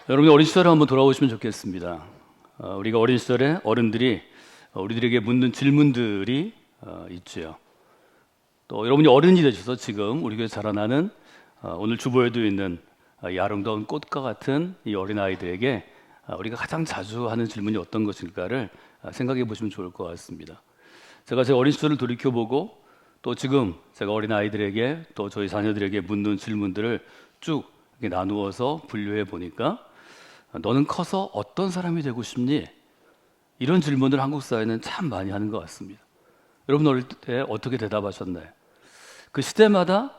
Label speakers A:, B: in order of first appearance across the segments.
A: 여러분이 어린 시절에 한번 돌아오시면 좋겠습니다. 우리가 어린 시절에 어른들이 우리들에게 묻는 질문들이 있지요. 또 여러분이 어른이 되셔서 지금 우리 교회 자라나는 오늘 주보에도 있는 이 아름다운 꽃과 같은 이 어린 아이들에게 우리가 가장 자주 하는 질문이 어떤 것일까를 생각해 보시면 좋을 것 같습니다. 제가 제 어린 시절을 돌이켜보고 또 지금 제가 어린 아이들에게 또 저희 자녀들에게 묻는 질문들을 쭉 이렇게 나누어서 분류해 보니까 너는 커서 어떤 사람이 되고 싶니? 이런 질문을 한국 사회는 참 많이 하는 것 같습니다. 여러분 어릴 때 어떻게 대답하셨나요? 그 시대마다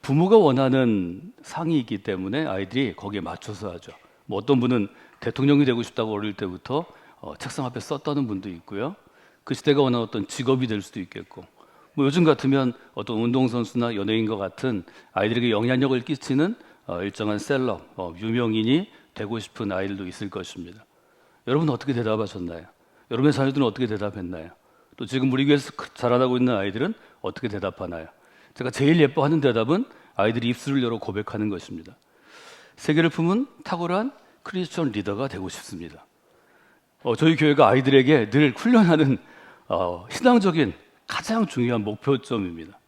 A: 부모가 원하는 상이 있기 때문에 아이들이 거기에 맞춰서 하죠. 뭐 어떤 분은 대통령이 되고 싶다고 어릴 때부터 책상 앞에 썼다는 분도 있고요. 그 시대가 원하는 어떤 직업이 될 수도 있겠고, 뭐 요즘 같으면 어떤 운동선수나 연예인과 같은 아이들에게 영향력을 끼치는 일정한 셀럽, 유명인이 되고 싶은 아이들도 있을 것입니다. 여러분은 어떻게 대답하셨나요? 여러분의 자녀들은 어떻게 대답했나요? 또 지금 우리 교회에서 자라나고 있는 아이들은 어떻게 대답하나요? 제가 제일 예뻐하는 대답은 아이들이 입술을 열어 고백하는 것입니다. 세계를 품은 탁월한 크리스천 리더가 되고 싶습니다. 저희 교회가 아이들에게 늘 훈련하는 신앙적인 가장 중요한 목표점입니다.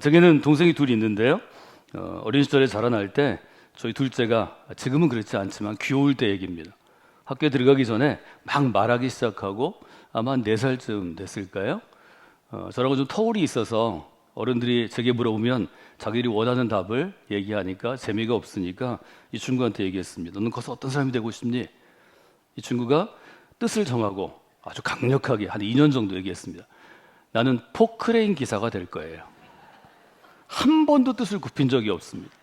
A: 제게는 동생이 둘이 있는데요. 어린 시절에 자라날 때 저희 둘째가 지금은 그렇지 않지만 귀여울 때 얘기입니다. 학교에 들어가기 전에 막 말하기 시작하고 아마 한 4살쯤 됐을까요? 저라고 좀 터울이 있어서 어른들이 제게 물어보면 자기들이 원하는 답을 얘기하니까 재미가 없으니까 이 친구한테 얘기했습니다. 너는 커서 어떤 사람이 되고 싶니? 이 친구가 뜻을 정하고 아주 강력하게 한 2년 정도 얘기했습니다. 나는 포크레인 기사가 될 거예요. 한 번도 뜻을 굽힌 적이 없습니다.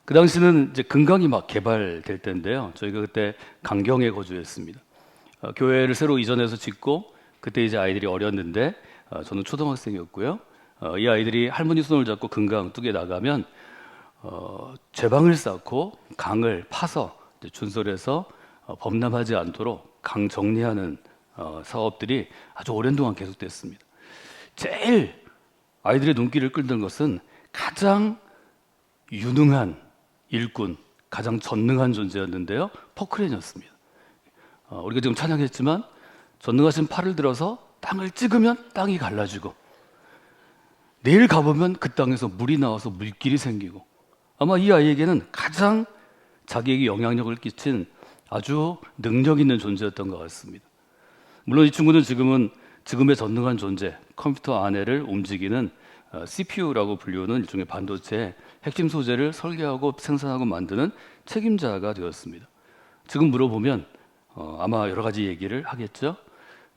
A: 그 당시는 이제 금강이 막 개발될 때인데요. 저희가 그때 강경에 거주했습니다. 교회를 새로 이전해서 짓고 그때 이제 아이들이 어렸는데 저는 초등학생이었고요. 이 아이들이 할머니 손을 잡고 금강 뚝에 나가면 제방을 쌓고 강을 파서 준설해서 범람하지 않도록 강 정리하는 사업들이 아주 오랜 동안 계속됐습니다. 제일 아이들의 눈길을 끌던 것은 가장 유능한 일꾼, 가장 전능한 존재였는데요. 포크레인이었습니다. 우리가 지금 찬양했지만 전능하신 팔을 들어서 땅을 찍으면 땅이 갈라지고 내일 가보면 그 땅에서 물이 나와서 물길이 생기고 아마 이 아이에게는 가장 자기에게 영향력을 끼친 아주 능력 있는 존재였던 것 같습니다. 물론 이 친구는 지금의 전능한 존재, 컴퓨터 안에를 움직이는 CPU라고 불리우는 일종의 반도체의 핵심 소재를 설계하고 생산하고 만드는 책임자가 되었습니다. 지금 물어보면 아마 여러 가지 얘기를 하겠죠.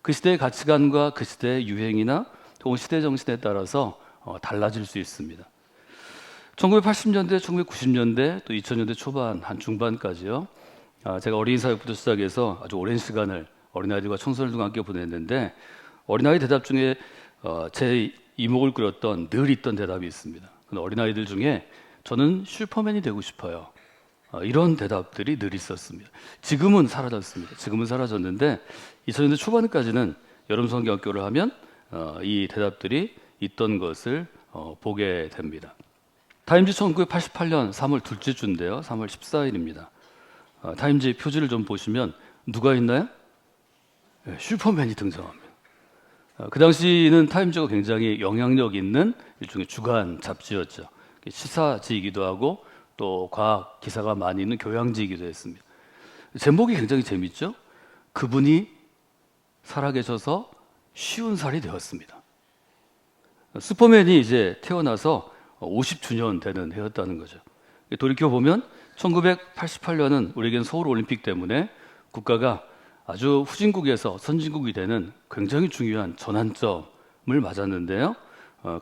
A: 그 시대의 가치관과 그 시대의 유행이나 혹은 시대 정신에 따라서 달라질 수 있습니다. 1980년대, 1990년대, 또 2000년대 초반, 한 중반까지요. 제가 어린이 사역부터 시작해서 아주 오랜 시간을 어린아이들과 청소년들과 함께 보냈는데 어린아이 대답 중에 제 이목을 끌었던 늘 있던 대답이 있습니다. 어린아이들 중에 저는 슈퍼맨이 되고 싶어요. 이런 대답들이 늘 있었습니다. 지금은 사라졌습니다. 지금은 사라졌는데 2000년대 초반까지는 여름 성경학교를 하면 이 대답들이 있던 것을 보게 됩니다. 타임지 1988년 3월 둘째 주인데요. 3월 14일입니다. 타임지 표지를 좀 보시면 누가 있나요? 슈퍼맨이 등장합니다. 그 당시는 타임즈가 굉장히 영향력 있는 일종의 주간 잡지였죠. 시사지이기도 하고 또 과학 기사가 많이 있는 교양지이기도 했습니다. 제목이 굉장히 재밌죠? 그분이 살아계셔서 50살이 되었습니다. 슈퍼맨이 이제 태어나서 50주년 되는 해였다는 거죠. 돌이켜보면 1988년은 우리에겐 서울올림픽 때문에 국가가 아주 후진국에서 선진국이 되는 굉장히 중요한 전환점을 맞았는데요.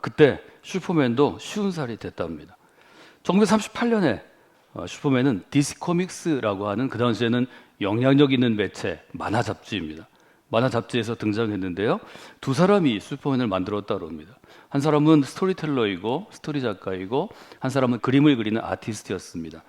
A: 그때 슈퍼맨도 50살이 됐답니다. 1938년에 슈퍼맨은 DC 코믹스라고 하는 그 당시에는 영향력 있는 매체 만화 잡지입니다. 만화 잡지에서 등장했는데요. 두 사람이 슈퍼맨을 만들었다고 합니다. 한 사람은 스토리텔러이고 스토리 작가이고 한 사람은 그림을 그리는 아티스트였습니다.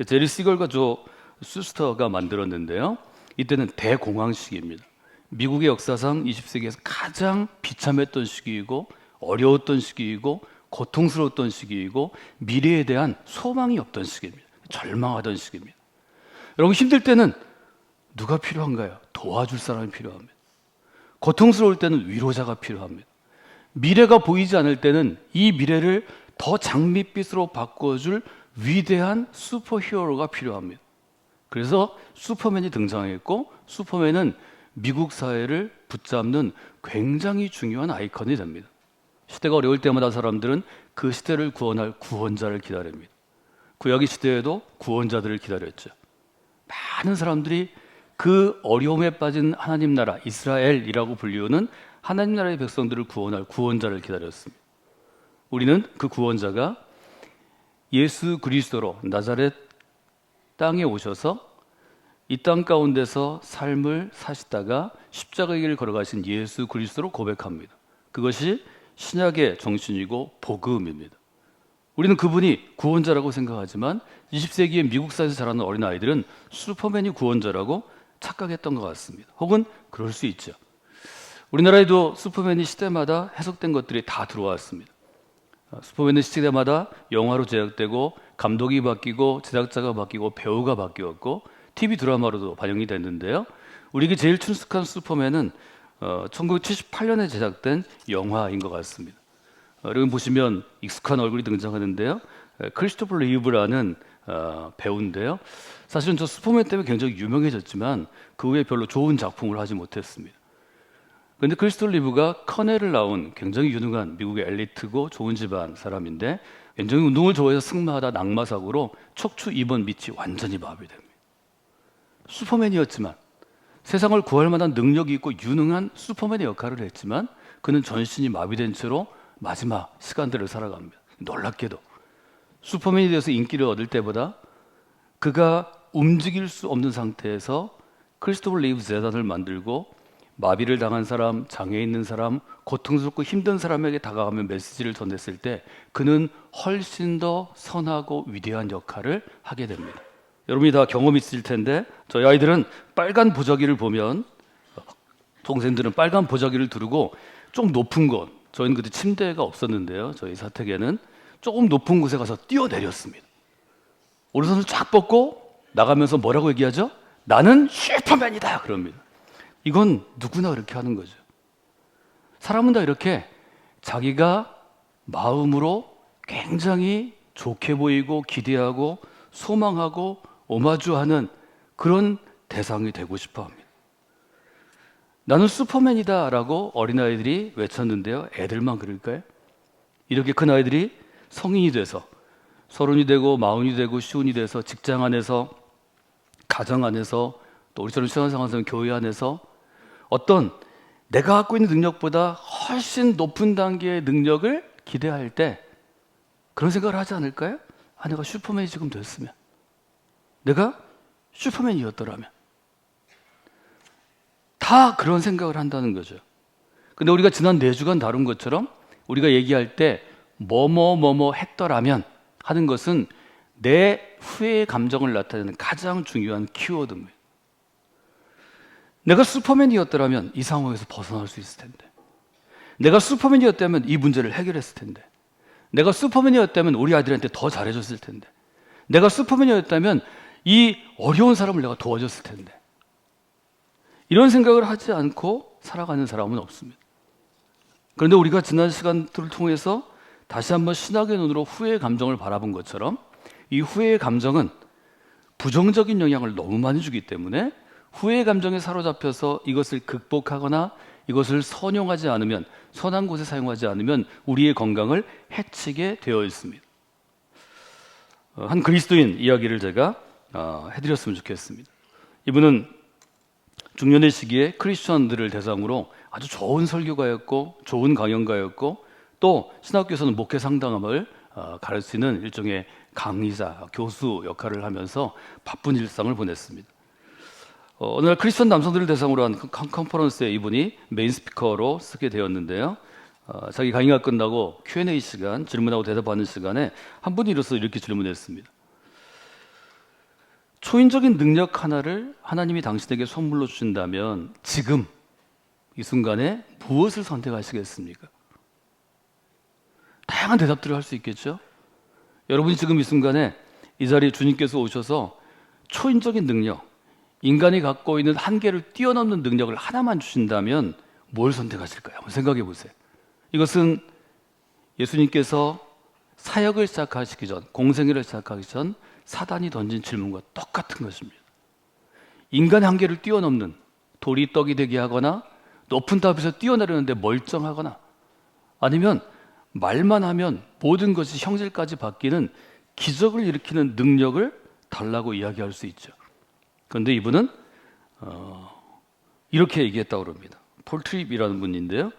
A: 제리 시걸과 조 수스터가 만들었는데요. 이때는 대공황 시기입니다. 미국의 역사상 20세기에서 가장 비참했던 시기이고 어려웠던 시기이고 고통스러웠던 시기이고 미래에 대한 소망이 없던 시기입니다. 절망하던 시기입니다. 여러분 힘들 때는 누가 필요한가요? 도와줄 사람이 필요합니다. 고통스러울 때는 위로자가 필요합니다. 미래가 보이지 않을 때는 이 미래를 더 장밋빛으로 바꿔줄 위대한 슈퍼히어로가 필요합니다. 그래서 슈퍼맨이 등장했고 슈퍼맨은 미국 사회를 붙잡는 굉장히 중요한 아이콘이 됩니다. 시대가 어려울 때마다 사람들은 그 시대를 구원할 구원자를 기다립니다. 구약의 시대에도 구원자들을 기다렸죠. 많은 사람들이 그 어려움에 빠진 하나님 나라 이스라엘이라고 불리우는 하나님 나라의 백성들을 구원할 구원자를 기다렸습니다. 우리는 그 구원자가 예수 그리스도로 나자렛 땅에 오셔서 이 땅 가운데서 삶을 사시다가 십자가의 길을 걸어가신 예수 그리스도로 고백합니다. 그것이 신약의 정신이고 복음입니다. 우리는 그분이 구원자라고 생각하지만 20세기의 미국 사회에서 자라는 어린아이들은 슈퍼맨이 구원자라고 착각했던 것 같습니다. 혹은 그럴 수 있죠. 우리나라에도 슈퍼맨이 시대마다 해석된 것들이 다 들어왔습니다. 슈퍼맨은 시대마다 영화로 제작되고 감독이 바뀌고 제작자가 바뀌고 배우가 바뀌었고 TV 드라마로도 반영이 됐는데요. 우리에게 제일 친숙한 슈퍼맨은 1978년에 제작된 영화인 것 같습니다. 여러분 보시면 익숙한 얼굴이 등장하는데요. 크리스토퍼 리브라는 배우인데요. 사실은 저 슈퍼맨 때문에 굉장히 유명해졌지만 그 후에 별로 좋은 작품을 하지 못했습니다. 그런데 크리스토퍼 리브가 커넬을 나온 굉장히 유능한 미국의 엘리트고 좋은 집안 사람인데 굉장히 운동을 좋아해서 승마하다 낙마사고로 척추 2번 밑이 완전히 마비됩니다. 슈퍼맨이었지만 세상을 구할 만한 능력이 있고 유능한 슈퍼맨의 역할을 했지만 그는 전신이 마비된 채로 마지막 시간들을 살아갑니다. 놀랍게도 슈퍼맨이 되어서 인기를 얻을 때보다 그가 움직일 수 없는 상태에서 크리스토퍼 리브 재단을 만들고 마비를 당한 사람, 장애 있는 사람, 고통스럽고 힘든 사람에게 다가가며 메시지를 전했을 때 그는 훨씬 더 선하고 위대한 역할을 하게 됩니다. 여러분이 다 경험이 있을 텐데 저희 아이들은 빨간 보자기를 보면 동생들은 빨간 보자기를 두르고 좀 높은 곳, 저희는 그때 침대가 없었는데요. 저희 사택에는 조금 높은 곳에 가서 뛰어내렸습니다. 오른손을 쫙 뻗고 나가면서 뭐라고 얘기하죠? 나는 슈퍼맨이다 그럽니다. 이건 누구나 그렇게 하는 거죠. 사람은 다 이렇게 자기가 마음으로 굉장히 좋게 보이고 기대하고 소망하고 오마주하는 그런 대상이 되고 싶어 합니다. 나는 슈퍼맨이다 라고 어린아이들이 외쳤는데요. 애들만 그럴까요? 이렇게 큰 아이들이 성인이 돼서 30이 되고 40이 되고 50이 돼서 직장 안에서 가정 안에서 또 우리처럼 신앙생활에서 교회 안에서 어떤 내가 갖고 있는 능력보다 훨씬 높은 단계의 능력을 기대할 때 그런 생각을 하지 않을까요? 아, 내가 슈퍼맨이 지금 됐으면, 내가 슈퍼맨이었더라면, 다 그런 생각을 한다는 거죠. 근데 우리가 지난 4주간 다룬 것처럼 우리가 얘기할 때 뭐뭐 했더라면 하는 것은 내 후회의 감정을 나타내는 가장 중요한 키워드입니다. 내가 슈퍼맨이었더라면 이 상황에서 벗어날 수 있을 텐데, 내가 슈퍼맨이었다면 이 문제를 해결했을 텐데, 내가 슈퍼맨이었다면 우리 아이들한테 더 잘해줬을 텐데, 내가 슈퍼맨이었다면 이 어려운 사람을 내가 도와줬을 텐데, 이런 생각을 하지 않고 살아가는 사람은 없습니다. 그런데 우리가 지난 시간들을 통해서 다시 한번 신학의 눈으로 후회의 감정을 바라본 것처럼 이 후회의 감정은 부정적인 영향을 너무 많이 주기 때문에 후회의 감정에 사로잡혀서 이것을 극복하거나 이것을 선용하지 않으면, 선한 곳에 사용하지 않으면 우리의 건강을 해치게 되어 있습니다. 한 그리스도인 이야기를 제가 해드렸으면 좋겠습니다. 이분은 중년의 시기에 크리스천들을 대상으로 아주 좋은 설교가였고 좋은 강연가였고 또 신학교에서는 목회 상담을 가르치는 일종의 강의자, 교수 역할을 하면서 바쁜 일상을 보냈습니다. 어느 날 크리스천 남성들을 대상으로 한 컨퍼런스에 이분이 메인 스피커로 쓰게 되었는데요. 자기 강의가 끝나고 Q&A 시간, 질문하고 대답하는 시간에 한 분이 일어서 이렇게 질문했습니다. 초인적인 능력 하나를 하나님이 당신에게 선물로 주신다면 지금 이 순간에 무엇을 선택하시겠습니까? 다양한 대답들을 할 수 있겠죠. 여러분이 지금 이 순간에 이 자리에 주님께서 오셔서 초인적인 능력, 인간이 갖고 있는 한계를 뛰어넘는 능력을 하나만 주신다면 뭘 선택하실까요? 한번 생각해 보세요. 이것은 예수님께서 사역을 시작하시기 전, 공생애를 시작하기 전 사단이 던진 질문과 똑같은 것입니다. 인간의 한계를 뛰어넘는, 돌이 떡이 되게 하거나 높은 탑에서 뛰어내리는데 멀쩡하거나, 아니면 말만 하면 모든 것이 형질까지 바뀌는 기적을 일으키는 능력을 달라고 이야기할 수 있죠. 그런데 이분은 이렇게 얘기했다고 합니다. 폴 트립이라는 분인데요,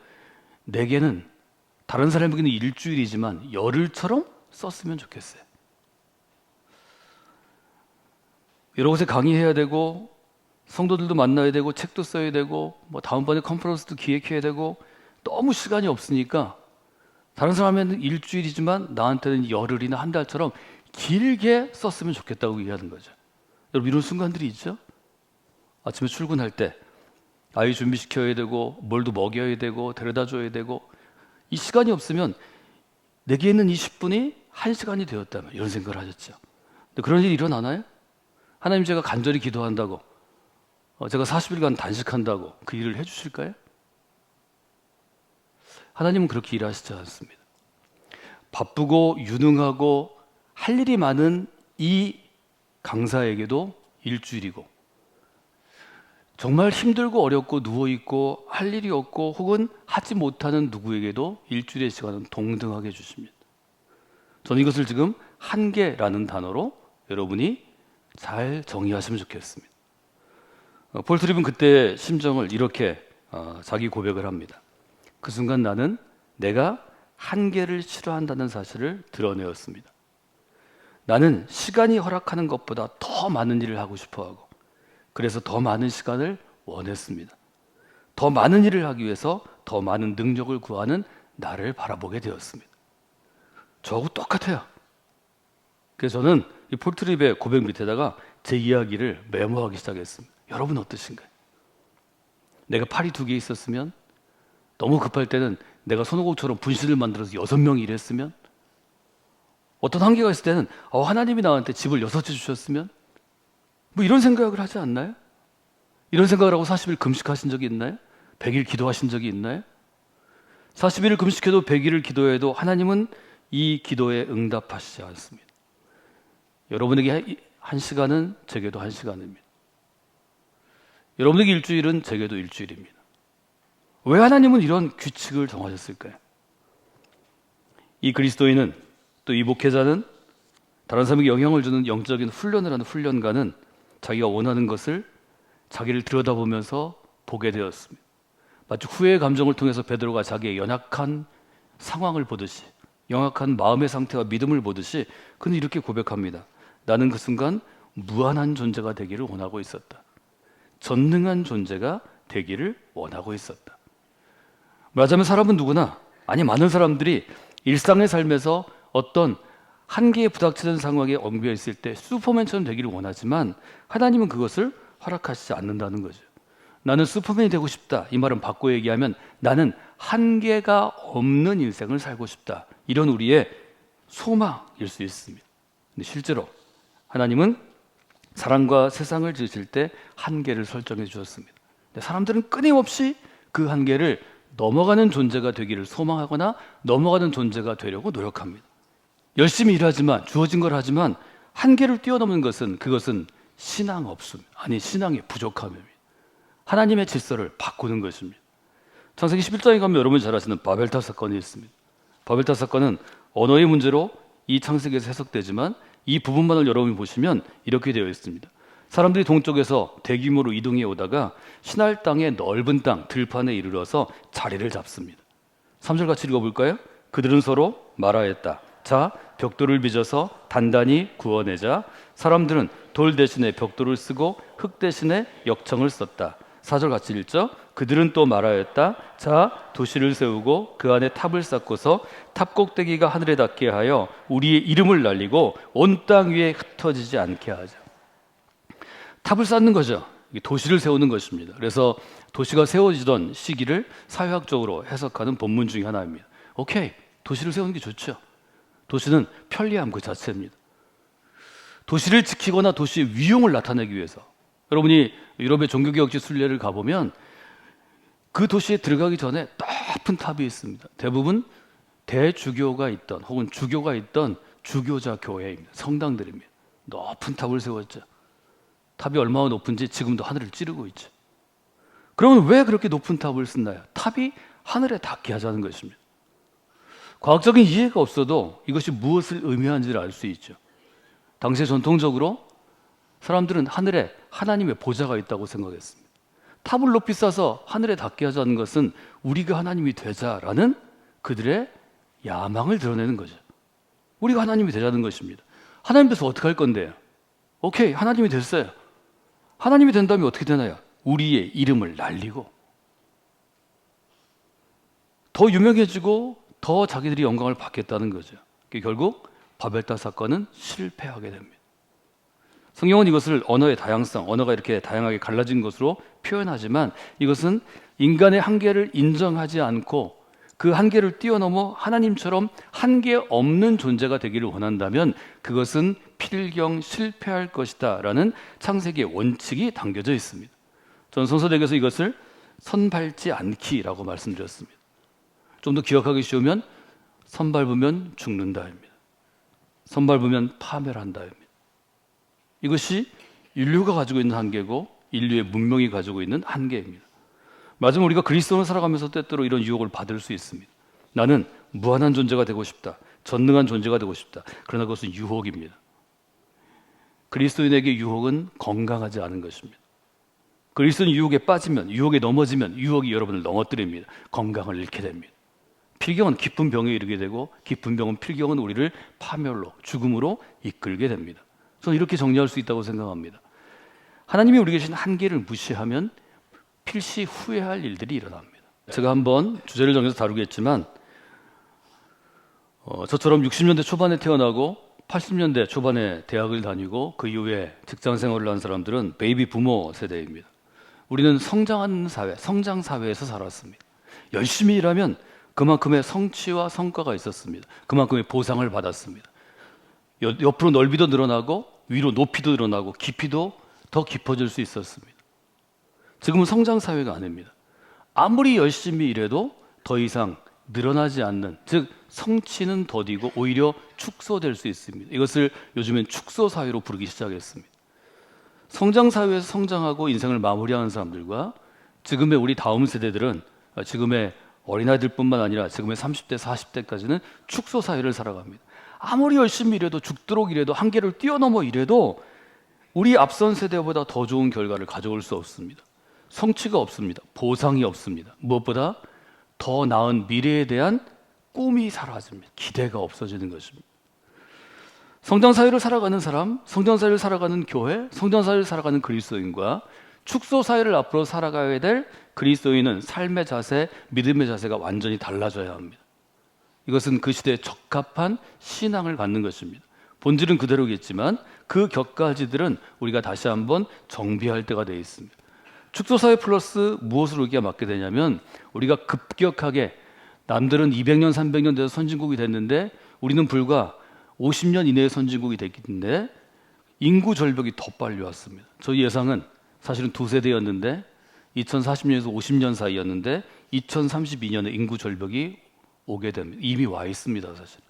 A: 내게는 다른 사람에게는 일주일이지만 열흘처럼 썼으면 좋겠어요. 여러 곳에 강의해야 되고, 성도들도 만나야 되고, 책도 써야 되고, 다음번에 컨퍼런스도 기획해야 되고, 너무 시간이 없으니까 다른 사람에는 일주일이지만 나한테는 열흘이나 한 달처럼 길게 썼으면 좋겠다고 얘기하는 거죠. 여러분, 이런 순간들이 있죠? 아침에 출근할 때 아이 준비시켜야 되고, 뭘도 먹여야 되고, 데려다 줘야 되고, 이 시간이 없으면 내게 있는 이 10분이 1시간이 되었다면, 이런 생각을 하셨죠. 근데 그런 일이 일어나나요? 하나님, 제가 간절히 기도한다고, 제가 40일간 단식한다고 그 일을 해주실까요? 하나님은 그렇게 일하시지 않습니다. 바쁘고 유능하고 할 일이 많은 이 강사에게도 일주일이고, 정말 힘들고 어렵고 누워있고 할 일이 없고 혹은 하지 못하는 누구에게도 일주일의 시간은 동등하게 주십니다. 저는 이것을 지금 한계라는 단어로 여러분이 잘 정의하시면 좋겠습니다. 폴 트립은 그때 심정을 이렇게 자기 고백을 합니다. 그 순간 나는 내가 한계를 싫어한다는 사실을 드러내었습니다. 나는 시간이 허락하는 것보다 더 많은 일을 하고 싶어하고, 그래서 더 많은 시간을 원했습니다. 더 많은 일을 하기 위해서 더 많은 능력을 구하는 나를 바라보게 되었습니다. 저하고 똑같아요. 그래서 저는 이 폴 트립의 고백 밑에다가 제 이야기를 메모하기 시작했습니다. 여러분 어떠신가요? 내가 팔이 2개 있었으면, 너무 급할 때는 내가 손오공처럼 분신을 만들어서 6명이 일했으면, 어떤 한계가 있을 때는 하나님이 나한테 집을 6채 주셨으면, 이런 생각을 하지 않나요? 이런 생각을 하고 40일 금식하신 적이 있나요? 100일 기도하신 적이 있나요? 40일을 금식해도 100일을 기도해도 하나님은 이 기도에 응답하시지 않습니다. 여러분에게 1시간은 제게도 1시간입니다. 여러분에게 일주일은 제게도 일주일입니다. 왜 하나님은 이런 규칙을 정하셨을까요? 이 그리스도인은, 또 이 목회자는, 다른 사람에게 영향을 주는 영적인 훈련을 하는 훈련가는 자기가 원하는 것을 자기를 들여다보면서 보게 되었습니다. 마치 후회의 감정을 통해서 베드로가 자기의 연약한 상황을 보듯이, 연약한 마음의 상태와 믿음을 보듯이 그는 이렇게 고백합니다. 나는 그 순간 무한한 존재가 되기를 원하고 있었다. 전능한 존재가 되기를 원하고 있었다. 말하자면 사람은 누구나, 아니 많은 사람들이 일상의 삶에서 어떤 한계에 부닥치는 상황에 엉겨 있을 때 슈퍼맨처럼 되기를 원하지만 하나님은 그것을 허락하시지 않는다는 거죠. 나는 슈퍼맨이 되고 싶다. 이 말은 바꿔 얘기하면 나는 한계가 없는 인생을 살고 싶다. 이런 우리의 소망일 수 있습니다. 근데 실제로 하나님은 사람과 세상을 지으실 때 한계를 설정해 주셨습니다. 근데 사람들은 끊임없이 그 한계를 넘어가는 존재가 되기를 소망하거나 넘어가는 존재가 되려고 노력합니다. 열심히 일하지만, 주어진 걸 하지만 한계를 뛰어넘는 것은, 그것은 신앙 없음, 아니 신앙의 부족함입니다. 하나님의 질서를 바꾸는 것입니다. 창세기 11장에 가면 여러분이 잘 아시는 바벨탑 사건이 있습니다. 바벨탑 사건은 언어의 문제로 이 창세기에서 해석되지만 이 부분만을 여러분이 보시면 이렇게 되어 있습니다. 사람들이 동쪽에서 대규모로 이동해 오다가 신할 땅의 넓은 땅 들판에 이르러서 자리를 잡습니다. 3절 같이 읽어볼까요? 그들은 서로 말하였다. 자, 벽돌을 빚어서 단단히 구워내자. 사람들은 돌 대신에 벽돌을 쓰고 흙 대신에 역청을 썼다. 4절 같이 읽죠? 그들은 또 말하였다. 자, 도시를 세우고 그 안에 탑을 쌓고서 탑 꼭대기가 하늘에 닿게 하여 우리의 이름을 날리고 온 땅 위에 흩어지지 않게 하자. 탑을 쌓는 거죠. 도시를 세우는 것입니다. 그래서 도시가 세워지던 시기를 사회학적으로 해석하는 본문 중에 하나입니다. 오케이, 도시를 세우는 게 좋죠. 도시는 편리함 그 자체입니다. 도시를 지키거나 도시의 위용을 나타내기 위해서. 여러분이 유럽의 종교개혁지 순례를 가보면 그 도시에 들어가기 전에 높은 탑이 있습니다. 대부분 대주교가 있던 혹은 주교가 있던 주교자 교회입니다. 성당들입니다. 높은 탑을 세웠죠. 탑이 얼마나 높은지 지금도 하늘을 찌르고 있죠. 그러면 왜 그렇게 높은 탑을 쓴나요? 탑이 하늘에 닿게 하자는 것입니다. 과학적인 이해가 없어도 이것이 무엇을 의미하는지를 알 수 있죠. 당시에 전통적으로 사람들은 하늘에 하나님의 보좌가 있다고 생각했습니다. 탑을 높이 쌓아서 하늘에 닿게 하자는 것은 우리가 하나님이 되자라는 그들의 야망을 드러내는 거죠. 우리가 하나님이 되자는 것입니다. 하나님 돼서 어떻게 할 건데요? 오케이, 하나님이 됐어요. 하나님이 된다면 어떻게 되나요? 우리의 이름을 날리고 더 유명해지고 더 자기들이 영광을 받겠다는 거죠. 결국 바벨탑 사건은 실패하게 됩니다. 성경은 이것을 언어의 다양성, 언어가 이렇게 다양하게 갈라진 것으로 표현하지만 이것은 인간의 한계를 인정하지 않고 그 한계를 뛰어넘어 하나님처럼 한계 없는 존재가 되기를 원한다면 그것은 필경 실패할 것이다 라는 창세기의 원칙이 담겨져 있습니다. 저는 성서대에서 이것을 선 밟지 않기라고 말씀드렸습니다. 좀 더 기억하기 쉬우면 선 밟으면 죽는다입니다. 선 밟으면 파멸한다입니다. 이것이 인류가 가지고 있는 한계고 인류의 문명이 가지고 있는 한계입니다. 맞으면 우리가 그리스도를 살아가면서 때때로 이런 유혹을 받을 수 있습니다. 나는 무한한 존재가 되고 싶다. 전능한 존재가 되고 싶다. 그러나 그것은 유혹입니다. 그리스도인에게 유혹은 건강하지 않은 것입니다. 그리스도인 유혹에 빠지면, 유혹에 넘어지면 유혹이 여러분을 넘어뜨립니다. 건강을 잃게 됩니다. 필경은 깊은 병에 이르게 되고 깊은 병은 필경은 우리를 파멸로, 죽음으로 이끌게 됩니다. 저는 이렇게 정리할 수 있다고 생각합니다. 하나님이 우리에게 주신 한계를 무시하면 필시 후회할 일들이 일어납니다. 제가 한번 주제를 정해서 다루겠지만 저처럼 60년대 초반에 태어나고 80년대 초반에 대학을 다니고 그 이후에 직장 생활을 한 사람들은 베이비 부모 세대입니다. 우리는 성장하는 사회, 성장 사회에서 살았습니다. 열심히 일하면 그만큼의 성취와 성과가 있었습니다. 그만큼의 보상을 받았습니다. 옆으로 넓이도 늘어나고 위로 높이도 늘어나고 깊이도 더 깊어질 수 있었습니다. 지금은 성장 사회가 아닙니다. 아무리 열심히 일해도 더 이상 늘어나지 않는, 즉 성취는 더디고 오히려 축소될 수 있습니다. 이것을 요즘엔 축소 사회로 부르기 시작했습니다. 성장 사회에서 성장하고 인생을 마무리하는 사람들과 지금의 우리 다음 세대들은 지금의 어린아이들뿐만 아니라 지금의 30대, 40대까지는 축소 사회를 살아갑니다. 아무리 열심히 일해도 죽도록 일해도 한계를 뛰어넘어 일해도 우리 앞선 세대보다 더 좋은 결과를 가져올 수 없습니다. 성취가 없습니다. 보상이 없습니다. 무엇보다 더 나은 미래에 대한 꿈이 사라집니다. 기대가 없어지는 것입니다. 성장사회를 살아가는 사람, 성장사회를 살아가는 교회, 성장사회를 살아가는 그리스도인과 축소사회를 앞으로 살아가야 될 그리스도인은 삶의 자세, 믿음의 자세가 완전히 달라져야 합니다. 이것은 그 시대에 적합한 신앙을 갖는 것입니다. 본질은 그대로겠지만 그 격가지들은 우리가 다시 한번 정비할 때가 되어 있습니다. 축소사회 플러스 무엇으로 우리가 맞게 되냐면 우리가 급격하게 남들은 200년, 300년 돼서 선진국이 됐는데 우리는 불과 50년 이내에 선진국이 됐는데 인구 절벽이 더 빨리 왔습니다. 저희 예상은 사실은 두 세대였는데 2040년에서 50년 사이였는데 2032년에 인구 절벽이 오게 됩니다. 이미 와 있습니다. 사실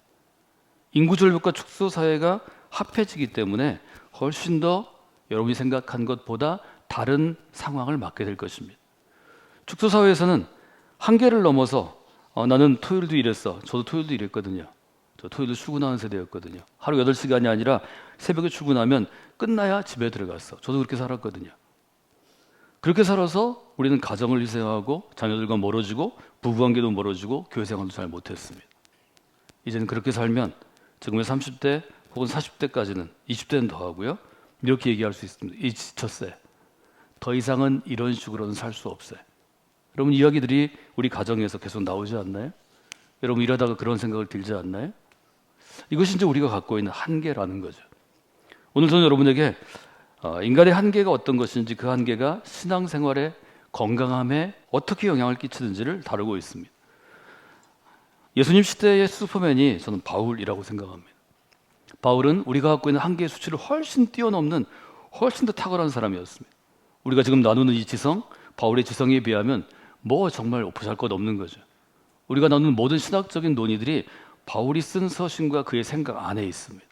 A: 인구 절벽과 축소 사회가 합해지기 때문에 훨씬 더 여러분이 생각한 것보다 다른 상황을 맞게 될 것입니다. 축소 사회에서는 한계를 넘어서 나는 토요일도 일했어. 저도 토요일도 일했거든요. 저 토요일도 출근하는 세대였거든요. 하루 8시간이 아니라 새벽에 출근하면 끝나야 집에 들어갔어. 저도 그렇게 살았거든요. 그렇게 살아서 우리는 가정을 희생하고 자녀들과 멀어지고 부부관계도 멀어지고 교회 생활도 잘 못했습니다. 이제는 그렇게 살면 지금의 30대 혹은 40대까지는 20대는 더 하고요. 이렇게 얘기할 수 있습니다. 이 지쳤어요. 더 이상은 이런 식으로는 살 수 없어요. 여러분 이야기들이 우리 가정에서 계속 나오지 않나요? 여러분 일하다가 그런 생각을 들지 않나요? 이것이 이제 우리가 갖고 있는 한계라는 거죠. 오늘 저는 여러분에게 인간의 한계가 어떤 것인지 그 한계가 신앙생활의 건강함에 어떻게 영향을 끼치는지를 다루고 있습니다. 예수님 시대의 슈퍼맨이 저는 바울이라고 생각합니다. 바울은 우리가 갖고 있는 한계의 수치를 훨씬 뛰어넘는 훨씬 더 탁월한 사람이었습니다. 우리가 지금 나누는 이 지성, 바울의 지성에 비하면 뭐 정말 보잘것없는 거죠. 우리가 나누는 모든 신학적인 논의들이 바울이 쓴 서신과 그의 생각 안에 있습니다.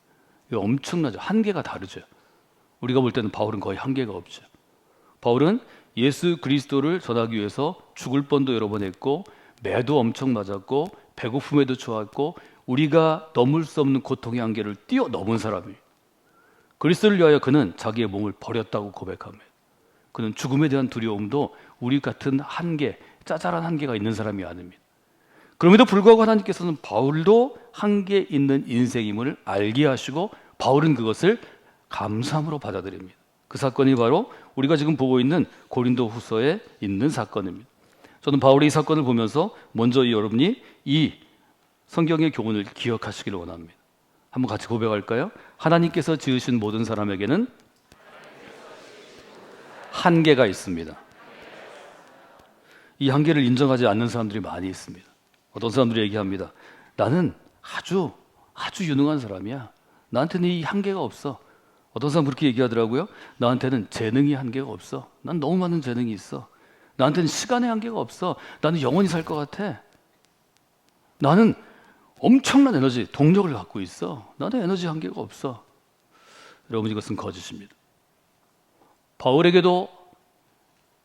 A: 이거 엄청나죠. 한계가 다르죠. 우리가 볼 때는 바울은 거의 한계가 없죠. 바울은 예수 그리스도를 전하기 위해서 죽을 뻔도 여러 번 했고, 매도 엄청 맞았고, 배고픔에도 처했고, 우리가 넘을 수 없는 고통의 한계를 뛰어넘은 사람이에요. 그리스도를 위하여 그는 자기의 몸을 버렸다고 고백합니다. 그는 죽음에 대한 두려움도 우리 같은 한계, 짜잘한 한계가 있는 사람이 아닙니다. 그럼에도 불구하고 하나님께서는 바울도 한계 있는 인생임을 알게 하시고, 바울은 그것을 감사함으로 받아들입니다. 그 사건이 바로 우리가 지금 보고 있는 고린도 후서에 있는 사건입니다. 저는 바울의 이 사건을 보면서 먼저 여러분이 이 성경의 교훈을 기억하시기를 원합니다. 한번 같이 고백할까요? 하나님께서 지으신 모든 사람에게는 한계가 있습니다. 이 한계를 인정하지 않는 사람들이 많이 있습니다. 어떤 사람들이 얘기합니다. 나는 아주 유능한 사람이야. 나한테는 이 한계가 없어. 어떤 사람 그렇게 얘기하더라고요. 나한테는 재능이 한계가 없어. 난 너무 많은 재능이 있어. 나한테는 시간의 한계가 없어. 나는 영원히 살 것 같아. 나는 엄청난 에너지, 동력을 갖고 있어. 나는 에너지 한계가 없어. 여러분, 이것은 거짓입니다. 바울에게도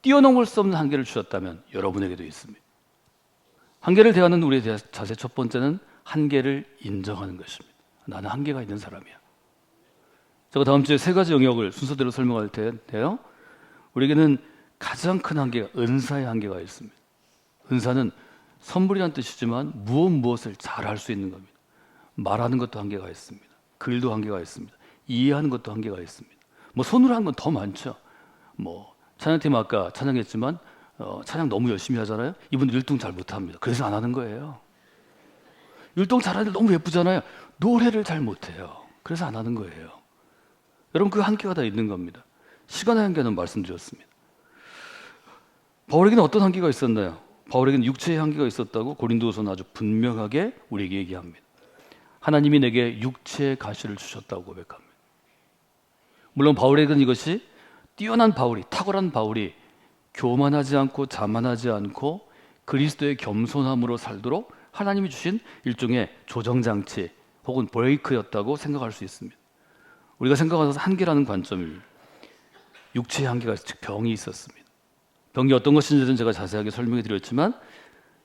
A: 뛰어넘을 수 없는 한계를 주셨다면 여러분에게도 있습니다. 한계를 대하는 우리의 자세 첫 번째는 한계를 인정하는 것입니다. 나는 한계가 있는 사람이야. 제가 다음 주에 세 가지 영역을 순서대로 설명할 텐데요. 우리에게는 가장 큰 한계가 은사의 한계가 있습니다. 은사는 선물이란 뜻이지만 무엇을 잘 할 수 있는 겁니다. 말하는 것도 한계가 있습니다. 글도 한계가 있습니다. 이해하는 것도 한계가 있습니다. 손으로 하는 건 더 많죠. 찬양팀 아까 찬양했지만 찬양 너무 열심히 하잖아요. 이분들 율동 잘 못합니다. 그래서 안 하는 거예요. 율동 잘하는데 너무 예쁘잖아요. 노래를 잘 못해요. 그래서 안 하는 거예요. 여러분, 그 한계가 다 있는 겁니다. 시간의 한계는 말씀드렸습니다. 바울에게는 어떤 한계가 있었나요? 바울에게는 육체의 한계가 있었다고 고린도후서는 아주 분명하게 우리에게 얘기합니다. 하나님이 내게 육체의 가시를 주셨다고 고백합니다. 물론 바울에게는 이것이 뛰어난 바울이, 탁월한 바울이 교만하지 않고 자만하지 않고 그리스도의 겸손함으로 살도록 하나님이 주신 일종의 조정장치 혹은 브레이크였다고 생각할 수 있습니다. 우리가 생각하는 한계라는 관점이 육체의 한계가, 즉 병이 있었습니다. 병이 어떤 것인지는 제가 자세하게 설명해 드렸지만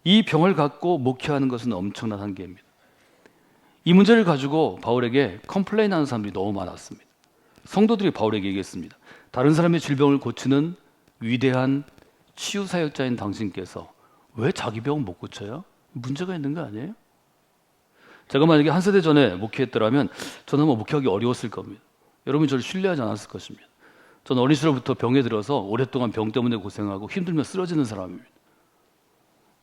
A: 이 병을 갖고 목회하는 것은 엄청난 한계입니다. 이 문제를 가지고 바울에게 컴플레인하는 사람들이 너무 많았습니다. 성도들이 바울에게 얘기했습니다. 다른 사람의 질병을 고치는 위대한 치유사역자인 당신께서 왜 자기 병은 못 고쳐요? 문제가 있는 거 아니에요? 제가 만약에 한 세대 전에 목회했더라면 저는 아마 목회하기 어려웠을 겁니다. 여러분이 저를 신뢰하지 않았을 것입니다. 저는 어린 시절부터 병에 들어서 오랫동안 병 때문에 고생하고 힘들면 쓰러지는 사람입니다.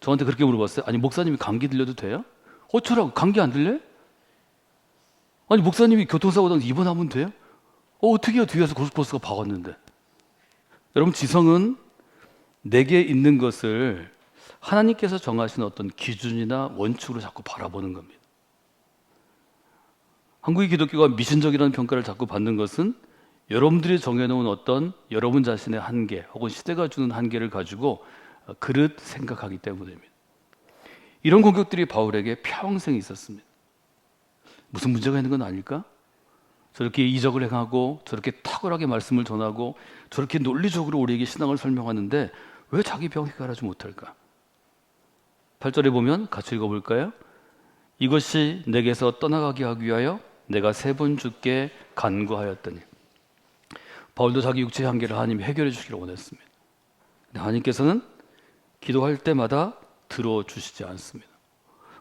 A: 저한테 그렇게 물어봤어요. 아니, 목사님이 감기 들려도 돼요? 어쩌라고, 감기 안 들려? 아니, 목사님이 교통사고 당해서 입원하면 돼요? 어떻게 해요? 뒤에서 고속버스가 박았는데. 여러분, 지성은 내게 있는 것을 하나님께서 정하신 어떤 기준이나 원칙으로 자꾸 바라보는 겁니다. 한국의 기독교가 미신적이라는 평가를 자꾸 받는 것은 여러분들이 정해놓은 어떤 여러분 자신의 한계 혹은 시대가 주는 한계를 가지고 그릇 생각하기 때문입니다. 이런 공격들이 바울에게 평생 있었습니다. 무슨 문제가 있는 건 아닐까? 저렇게 이적을 행하고 저렇게 탁월하게 말씀을 전하고 저렇게 논리적으로 우리에게 신앙을 설명하는데 왜 자기 병 해결하지 못할까? 8절에 보면 같이 읽어볼까요? 이것이 내게서 떠나가게 하기 위하여 내가 3번 주께 간구하였더니. 바울도 자기 육체의 한계를 하나님이 해결해 주시기를 원했습니다. 근데 하나님께서는 기도할 때마다 들어주시지 않습니다.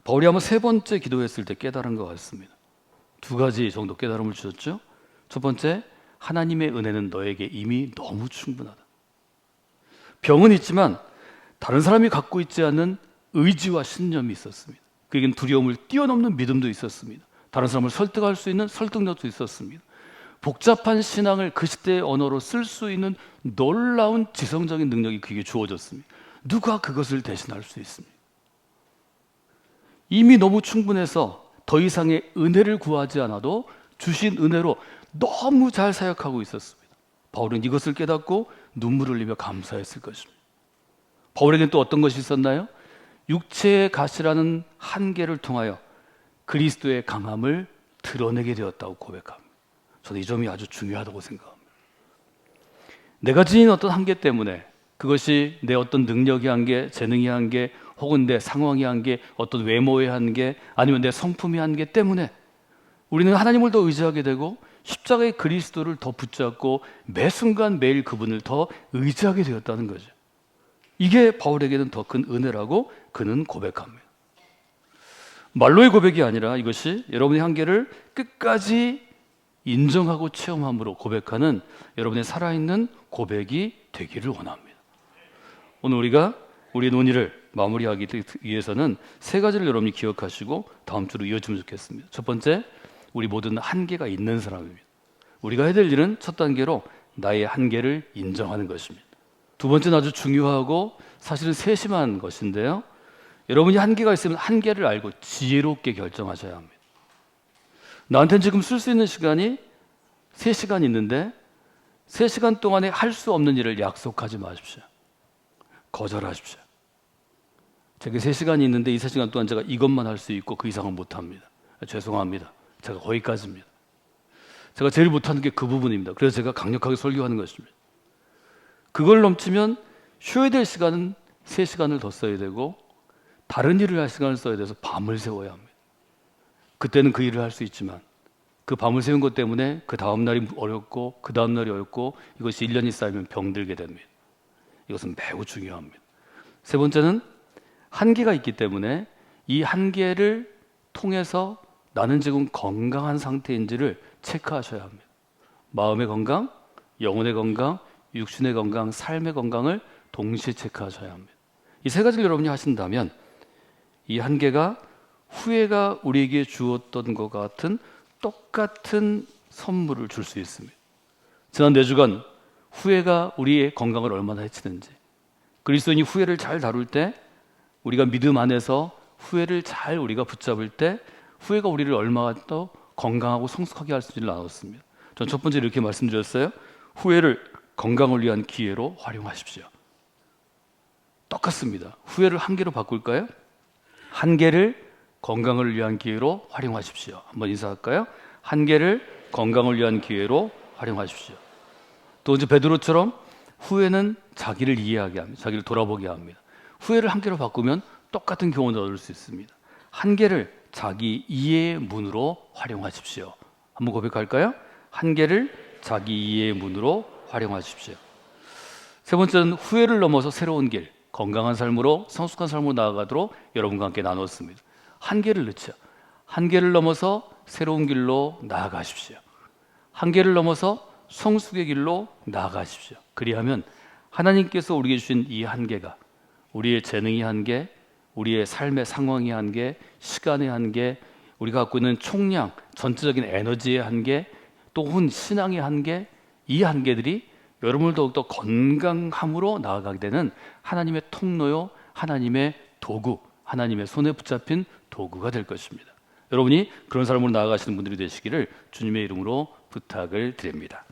A: 바울이 아마 3번째 기도했을 때 깨달은 것 같습니다. 2가지 정도 깨달음을 주셨죠. 첫 번째, 하나님의 은혜는 너에게 이미 너무 충분하다. 병은 있지만 다른 사람이 갖고 있지 않은 의지와 신념이 있었습니다. 그에겐 두려움을 뛰어넘는 믿음도 있었습니다. 다른 사람을 설득할 수 있는 설득력도 있었습니다. 복잡한 신앙을 그 시대의 언어로 쓸 수 있는 놀라운 지성적인 능력이 그에게 주어졌습니다. 누가 그것을 대신할 수 있습니까? 이미 너무 충분해서 더 이상의 은혜를 구하지 않아도 주신 은혜로 너무 잘 사역하고 있었습니다. 바울은 이것을 깨닫고 눈물을 흘리며 감사했을 것입니다. 바울에게는 또 어떤 것이 있었나요? 육체의 가시라는 한계를 통하여 그리스도의 강함을 드러내게 되었다고 고백합니다. 저는 이 점이 아주 중요하다고 생각합니다. 내가 지닌 어떤 한계 때문에, 그것이 내 어떤 능력의 한계, 재능의 한계, 혹은 내 상황의 한계, 어떤 외모의 한계, 아니면 내 성품의 한계 때문에 우리는 하나님을 더 의지하게 되고 십자가의 그리스도를 더 붙잡고 매 순간 매일 그분을 더 의지하게 되었다는 거죠. 이게 바울에게는 더 큰 은혜라고 그는 고백합니다. 말로의 고백이 아니라 이것이 여러분의 한계를 끝까지 인정하고 체험함으로 고백하는 여러분의 살아있는 고백이 되기를 원합니다. 오늘 우리가 우리의 논의를 마무리하기 위해서는 세 가지를 여러분이 기억하시고 다음 주로 이어지면 좋겠습니다. 첫 번째, 우리 모두는 한계가 있는 사람입니다. 우리가 해야 될 일은 첫 단계로 나의 한계를 인정하는 것입니다. 두 번째는 아주 중요하고 사실은 세심한 것인데요. 여러분이 한계가 있으면 한계를 알고 지혜롭게 결정하셔야 합니다. 나한테는 지금 쓸 수 있는 시간이 3시간 있는데 3시간 동안에 할 수 없는 일을 약속하지 마십시오. 거절하십시오. 제게 3시간이 있는데 이 3시간 동안 제가 이것만 할 수 있고 그 이상은 못합니다. 죄송합니다. 제가 거기까지입니다. 제가 제일 못하는 게 그 부분입니다. 그래서 제가 강력하게 설교하는 것입니다. 그걸 넘치면 쉬어야 될 시간은 3시간을 더 써야 되고 다른 일을 할 시간을 써야 돼서 밤을 새워야 합니다. 그때는 그 일을 할 수 있지만 그 밤을 새운 것 때문에 그 다음 날이 어렵고 그 다음 날이 어렵고 이것이 1년이 쌓이면 병들게 됩니다. 이것은 매우 중요합니다. 세 번째는 한계가 있기 때문에 이 한계를 통해서 나는 지금 건강한 상태인지를 체크하셔야 합니다. 마음의 건강, 영혼의 건강, 육신의 건강, 삶의 건강을 동시에 체크하셔야 합니다. 이 세 가지를 여러분이 하신다면 이 한계가 후회가 우리에게 주었던 것 같은 똑같은 선물을 줄 수 있습니다. 지난 4주간 후회가 우리의 건강을 얼마나 해치는지, 그리스도인이 후회를 잘 다룰 때, 우리가 믿음 안에서 후회를 잘 우리가 붙잡을 때 후회가 우리를 얼마나 더 건강하고 성숙하게 할 수 있는지를 나눴습니다. 전 첫 번째 이렇게 말씀드렸어요. 후회를 건강을 위한 기회로 활용하십시오. 똑같습니다. 후회를 한계로 바꿀까요? 한계를 건강을 위한 기회로 활용하십시오. 한번 인사할까요? 한계를 건강을 위한 기회로 활용하십시오. 또 이제 베드로처럼 후회는 자기를 이해하게 합니다. 자기를 돌아보게 합니다. 후회를 한계로 바꾸면 똑같은 교훈을 얻을 수 있습니다. 한계를 자기 이해의 문으로 활용하십시오. 한번 고백할까요? 한계를 자기 이해의 문으로 활용하십시오. 세 번째는 후회를 넘어서 새로운 길, 건강한 삶으로 성숙한 삶으로 나아가도록 여러분과 함께 나눴습니다. 한계를 넣죠. 한계를 넘어서 새로운 길로 나아가십시오. 한계를 넘어서 성숙의 길로 나아가십시오. 그리하면 하나님께서 우리에게 주신 이 한계가 우리의 재능의 한계, 우리의 삶의 상황의 한계, 시간의 한계, 우리가 갖고 있는 총량, 전체적인 에너지의 한계, 또는 신앙의 한계, 이 한계들이 여러분을 더욱더 건강함으로 나아가게 되는 하나님의 통로요, 하나님의 도구, 하나님의 손에 붙잡힌 도구가 될 것입니다. 여러분이 그런 삶으로 나아가시는 분들이 되시기를 주님의 이름으로 부탁을 드립니다.